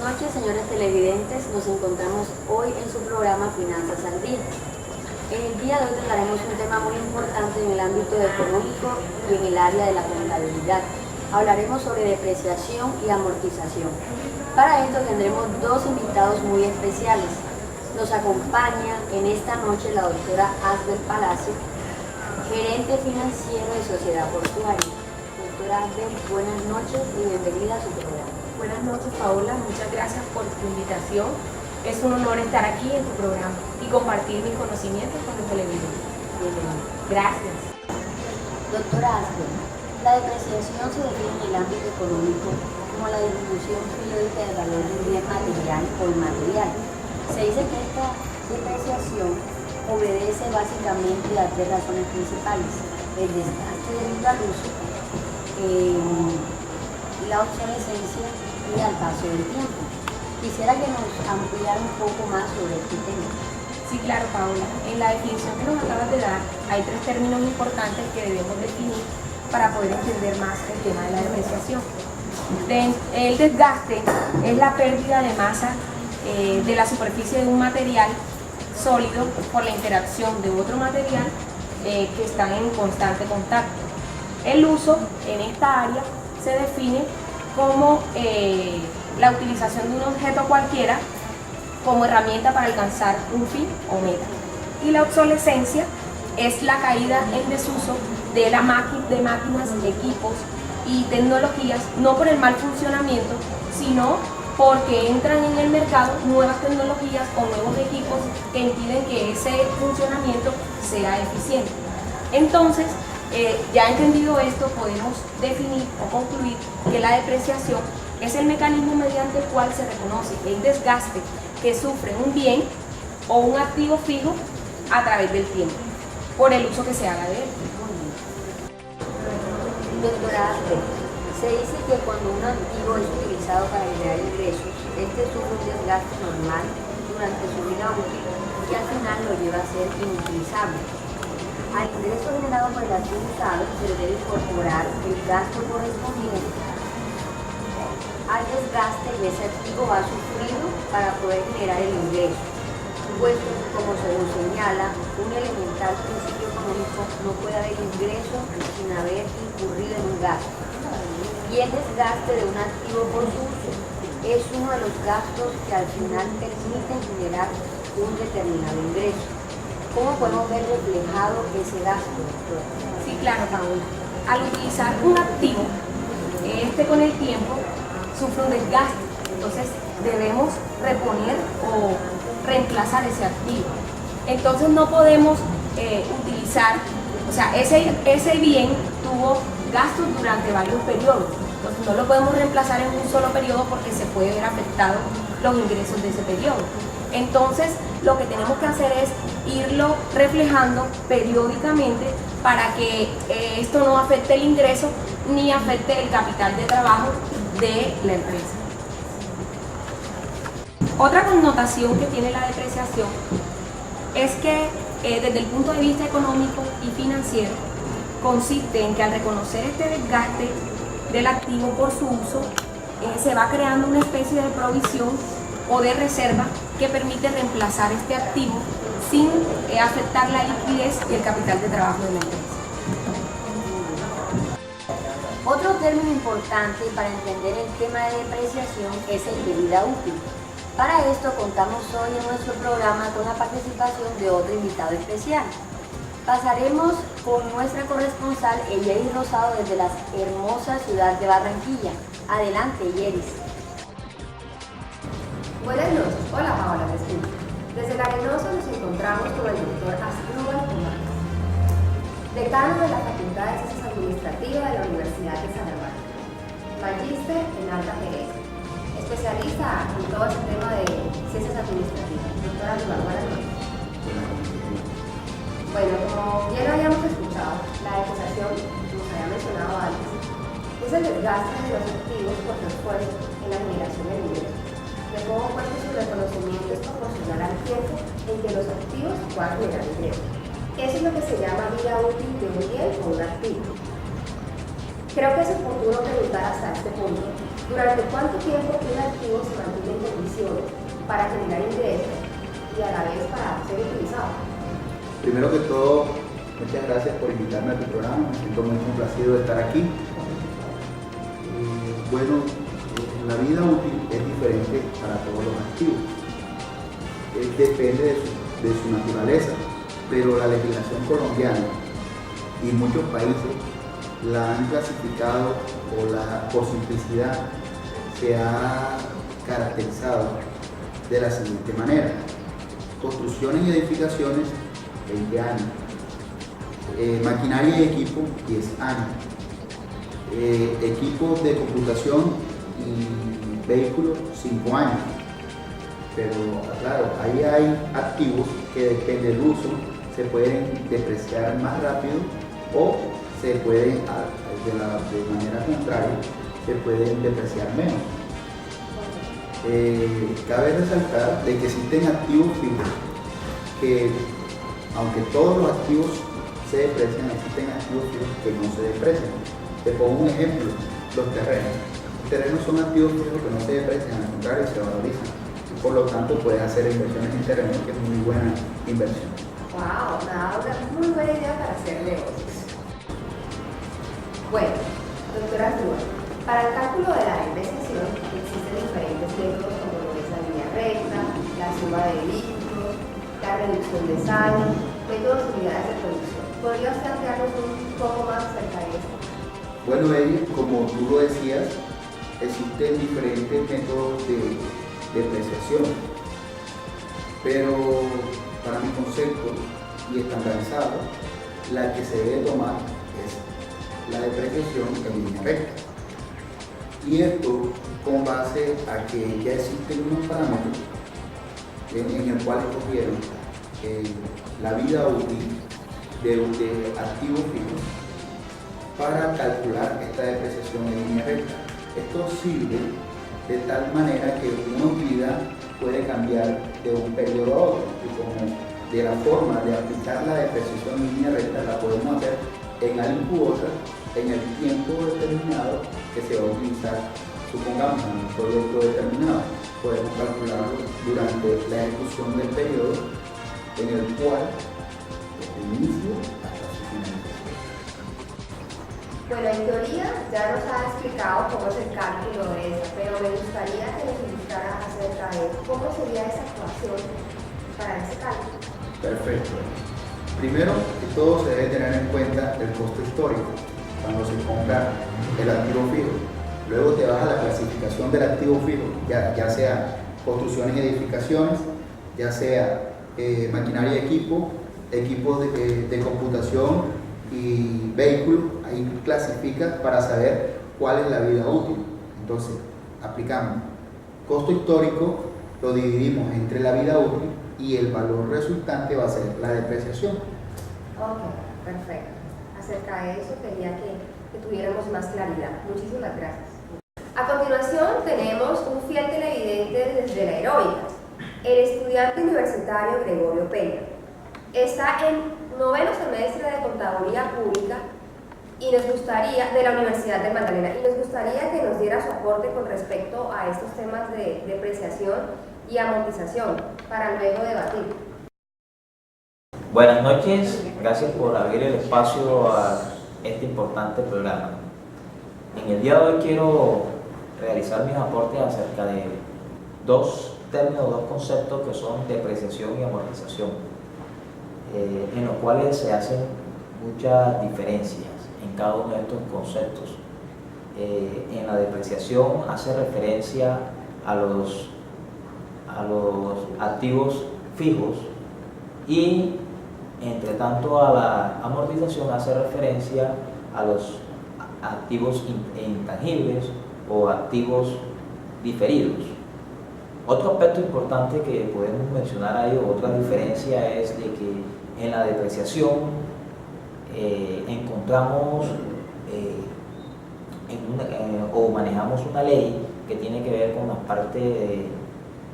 noches, señores televidentes. Nos encontramos hoy en su programa Finanzas al Día. En el día de hoy trataremos un tema muy importante en el ámbito económico y en el área de la contabilidad. Hablaremos sobre depreciación y amortización. Para esto tendremos dos invitados muy especiales. Nos acompaña en esta noche la doctora Asbel Palacio, gerente financiero de Sociedad Portuaria. Doctora Asbel, buenas noches y bienvenida a su programa. Buenas noches, Paola. Muchas gracias por tu invitación. Es un honor estar aquí en tu programa y compartir mis conocimientos con los televidentes. Gracias. Doctora Asbel, la depreciación se define en el ámbito económico como la disminución periódica del valor de un bien material o inmaterial. Se dice que esta depreciación obedece básicamente a tres razones principales: el desgaste debido al uso, la obsolescencia y al paso del tiempo. Quisiera que nos ampliara un poco más sobre este tema. Sí, claro, Paola. En la definición que nos acabas de dar, hay tres términos importantes que debemos definir para poder entender más el tema de la depreciación. El desgaste es la pérdida de masa de la superficie de un material sólido por la interacción de otro material que están en constante contacto. El uso en esta área se define como la utilización de un objeto cualquiera como herramienta para alcanzar un fin o meta. Y la obsolescencia es la caída en desuso de máquinas, equipos y tecnologías, no por el mal funcionamiento, sino porque entran en el mercado nuevas tecnologías o nuevos equipos que impiden que ese funcionamiento sea eficiente. Entonces, ya entendido esto, podemos definir o concluir que la depreciación es el mecanismo mediante el cual se reconoce el desgaste que sufre un bien o un activo fijo a través del tiempo, por el uso que se haga de él. Doctora Asbel, se dice que cuando un activo es utilizado para generar ingresos, este sufre un desgaste normal durante su vida útil y al final lo lleva a ser inutilizable. Al ingreso generado por el activo usado se le debe incorporar el gasto correspondiente al desgaste que ese activo ha sufrido para poder generar el ingreso, puesto que, como se nos señala, un elemental principio económico: no puede haber ingreso sin haber incurrido en un gasto. Y el desgaste de un activo por su uso es uno de los gastos que al final permiten generar un determinado ingreso. ¿Cómo podemos ver reflejado ese gasto, doctor? Sí, claro, Paola. Al utilizar un activo, con el tiempo sufre un desgaste, entonces debemos reponer o reemplazar ese activo. Entonces no podemos utilizar, o sea, ese bien tuvo gastos durante varios periodos, entonces no lo podemos reemplazar en un solo periodo porque se puede ver afectado los ingresos de ese periodo. Entonces lo que tenemos que hacer es irlo reflejando periódicamente para que esto no afecte el ingreso ni afecte el capital de trabajo de la empresa. Otra connotación que tiene la depreciación es que desde el punto de vista económico y financiero consiste en que al reconocer este desgaste del activo por su uso, se va creando una especie de provisión o de reserva que permite reemplazar este activo sin afectar la liquidez y el capital de trabajo de la empresa. Otro término importante para entender el tema de depreciación es el de vida útil. Para esto contamos hoy en nuestro programa con la participación de otro invitado especial. Pasaremos con nuestra corresponsal Yeris Rosado desde la hermosa ciudad de Barranquilla. Adelante, Yeris. Buenas noches. Hola, Paola. Desde la Arenosa nos encontramos con el doctor Asdrúbal Palacio, decano de la Facultad de Ciencias Administrativas de la Universidad de Salamanca, magíster en alta gerencia, especialista en todo el tema de ciencias administrativas. Doctora Asdrúbal, buenas noches. Bueno, como ya lo habíamos escuchado, la depreciación, como se había mencionado antes, es el desgaste de los activos por su esfuerzo en la generación de ingresos, de cómo cuenta su reconocimiento es proporcional al tiempo en que los activos puedan generar ingresos. Eso es lo que se llama vida útil de un bien o un activo. Creo que es oportuno preguntar hasta este punto, ¿Durante cuánto tiempo un activo se mantiene en condiciones para generar ingresos y a la vez para ser utilizado? Primero que todo, muchas gracias por invitarme a tu programa, me siento muy complacido de estar aquí. Bueno, la vida útil es diferente para todos los activos. Depende de su naturaleza, pero la legislación colombiana y muchos países la han clasificado por simplicidad se ha caracterizado de la siguiente manera: construcciones y edificaciones 20 años, maquinaria y equipo 10 años, equipos de computación y vehículos 5 años. Pero claro, ahí hay activos que depende del uso, se pueden depreciar más rápido o se pueden, de manera contraria, se pueden depreciar menos. Cabe resaltar de que existen activos fijos que, aunque todos los activos se deprecian, existen activos fijos que no se deprecian. Te pongo un ejemplo: los terrenos. Los terrenos son activos fijos que no se deprecian, al contrario, se valorizan. Por lo tanto, puedes hacer inversiones en terrenos, que es muy buena inversión. ¡Wow! Me ha dado una muy buena idea para hacer negocios. Bueno, doctora Arturo, para el cálculo de la depreciación existen diferentes métodos como lo es la línea recta, la suma de vehículos, la reducción de saldo, métodos y unidades de producción. ¿Podrías plantearnos un poco más acerca de esto? Bueno, Eli, como tú lo decías, existen diferentes métodos de depreciación, pero para mi concepto y estandarizado, la que se debe tomar es la depreciación en línea recta. Y esto con base a que ya existen unos parámetros en el cual escogieron la vida útil de activos fijos para calcular esta depreciación en línea recta. Esto sirve de tal manera que una utilidad puede cambiar de un periodo a otro, y como de la forma de aplicar la depreciación en línea recta la podemos hacer en algo u otra en el tiempo determinado que se va a utilizar. Supongamos en un proyecto determinado, podemos calcularlo durante la ejecución del periodo en el cual desde el inicio hasta su finalización. Bueno, en teoría ya nos ha explicado cómo es el cálculo de esta, pero me gustaría que nos ilustrara acerca de cómo sería esa ecuación para ese cálculo. Perfecto. Primero que todo, se debe tener en cuenta el costo histórico cuando se compra el activo fijo. Luego te vas a la clasificación del activo fijo, ya sea construcciones y edificaciones, ya sea maquinaria y equipo, equipos de computación y vehículos. Ahí clasificas para saber cuál es la vida útil. Entonces, aplicamos costo histórico, lo dividimos entre la vida útil y el valor resultante va a ser la depreciación. Ok, perfecto. Acerca de eso quería que tuviéramos más claridad. Muchísimas gracias. A continuación tenemos un fiel televidente desde la heroica, el estudiante universitario Gregorio Peña. Está en 9º semestre de Contaduría Pública y nos gustaría, de la Universidad del Magdalena, y nos gustaría que nos diera su aporte con respecto a estos temas de depreciación y amortización para luego debatir. Buenas noches, gracias por abrir el espacio a este importante programa. En el día de hoy quiero realizar mis aportes acerca de dos términos, dos conceptos que son depreciación y amortización, en los cuales se hacen muchas diferencias en cada uno de estos conceptos. En la depreciación hace referencia a los activos fijos y entre tanto a la amortización hace referencia a los activos intangibles o activos diferidos. Otro aspecto importante que podemos mencionar ahí, o otra diferencia, es de que en la depreciación encontramos o manejamos una ley que tiene que ver con la parte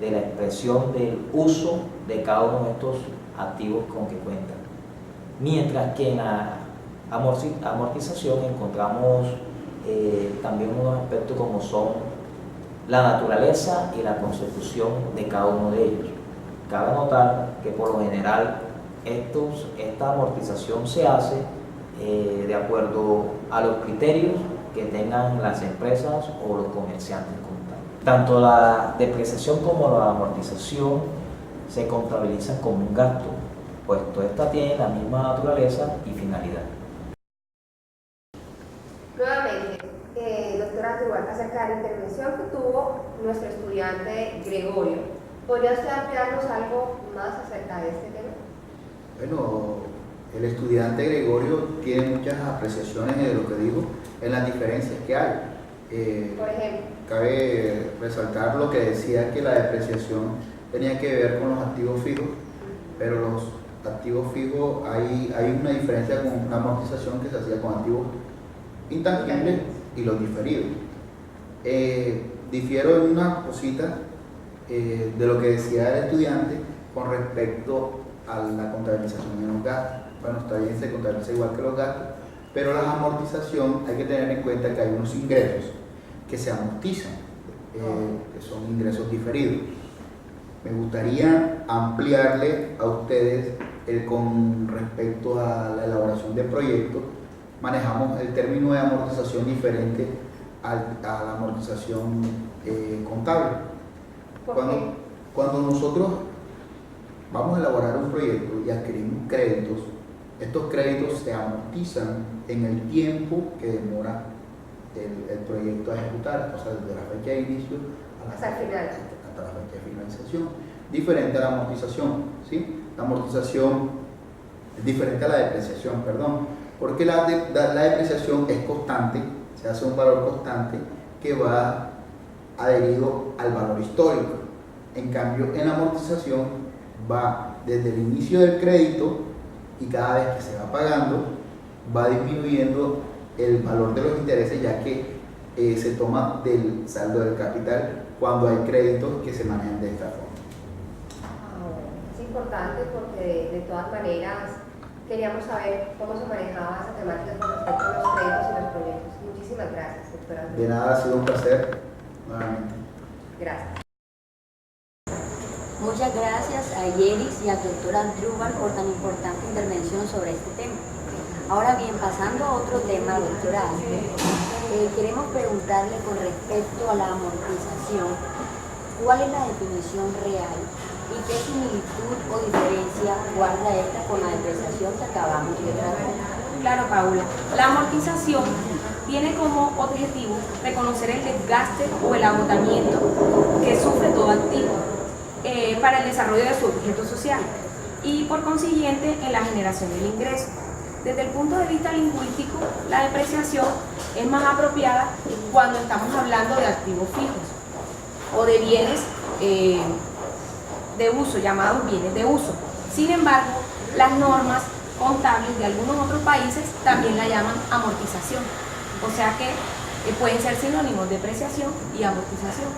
de la expresión del uso de cada uno de estos activos con que cuentan. Mientras que en la amortización encontramos también unos aspectos como son la naturaleza y la consecución de cada uno de ellos. Cabe notar que por lo general esta amortización se hace de acuerdo a los criterios que tengan las empresas o los comerciantes como tal. Tanto la depreciación como la amortización se contabilizan como un gasto, puesto esta tiene la misma naturaleza y finalidad. Nuevamente, doctora Duarte, acerca de la intervención que tuvo nuestro estudiante Gregorio, ¿podría usted ampliarnos algo más acerca de este tema? Bueno, el estudiante Gregorio tiene muchas apreciaciones de lo que digo en las diferencias que hay. Por ejemplo, cabe resaltar lo que decía, que la depreciación tenía que ver con los activos fijos, pero los activos fijos hay una diferencia con una amortización que se hacía con activos intangibles y los diferidos. Difiero en una cosita de lo que decía el estudiante con respecto a la contabilización de los gastos. Bueno, está bien, se contabiliza igual que los gastos, pero la amortización hay que tener en cuenta que hay unos ingresos que se amortizan, que son ingresos diferidos. Me gustaría ampliarle a ustedes con respecto a la elaboración de proyectos. Manejamos el término de amortización diferente a la amortización contable. Cuando nosotros vamos a elaborar un proyecto y adquirimos créditos, estos créditos se amortizan en el tiempo que demora el proyecto a ejecutar, o sea, desde la fecha de inicio hasta la fecha de finalización. Diferente a la amortización, ¿sí? La amortización es diferente a la depreciación, perdón, porque la depreciación es constante, se hace un valor constante que va adherido al valor histórico. En cambio, en la amortización va desde el inicio del crédito y cada vez que se va pagando va disminuyendo el valor de los intereses, ya que se toma del saldo del capital cuando hay créditos que se manejan de esta forma. Es importante porque de todas maneras queríamos saber cómo se manejaba esa temática con respecto a los créditos y los proyectos. Muchísimas gracias, doctora. De nada, ha sido un placer nuevamente. Gracias. Muchas gracias a Yeris y al doctor Andrúbal por tan importante intervención sobre este tema. Ahora bien, pasando a otro tema, doctora Asbel, queremos preguntarle con respecto a la amortización, ¿cuál es la definición real y qué similitud o diferencia guarda esta con la depreciación que acabamos de tratar? Claro, Paula. La amortización tiene como objetivo reconocer el desgaste o el agotamiento que sufre todo activo para el desarrollo de su objeto social y por consiguiente en la generación del ingreso. Desde el punto de vista lingüístico, la depreciación es más apropiada cuando estamos hablando de activos fijos o de bienes de uso, llamados bienes de uso. Sin embargo, las normas contables de algunos otros países también la llaman amortización, o sea que pueden ser sinónimos de depreciación y amortización.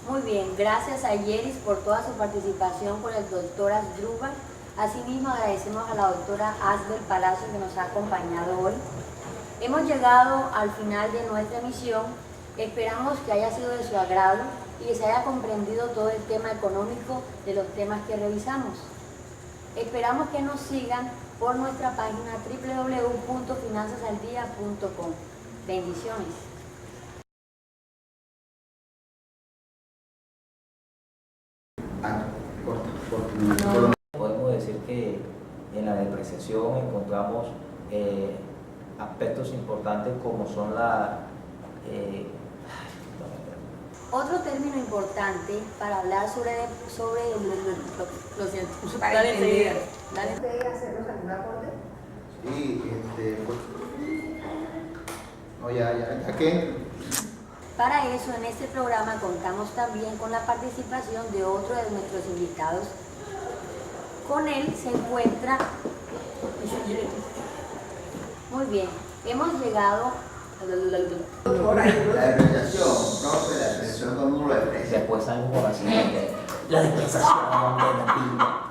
Muy bien, gracias a Yeris por toda su participación con el doctor Asdrúbal. Asimismo agradecemos a la doctora Asbel Palacio que nos ha acompañado hoy. Hemos llegado al final de nuestra emisión. Esperamos que haya sido de su agrado y que se haya comprendido todo el tema económico de los temas que revisamos. Esperamos que nos sigan por nuestra página www.finanzasaldía.com. Bendiciones. Podemos decir que en la depreciación encontramos aspectos importantes como son Otro término importante para hablar sobre Para entender. ¿Puede hacernos algún aporte? Sí, pues, no, ya que Para eso, en este programa contamos también con la participación de otro de nuestros invitados. Con él se encuentra... Muy bien, hemos llegado... la depreciación, profe, la depreciación, todo el mundo lo deprecia. después algo por la siguiente. La depreciación negativa.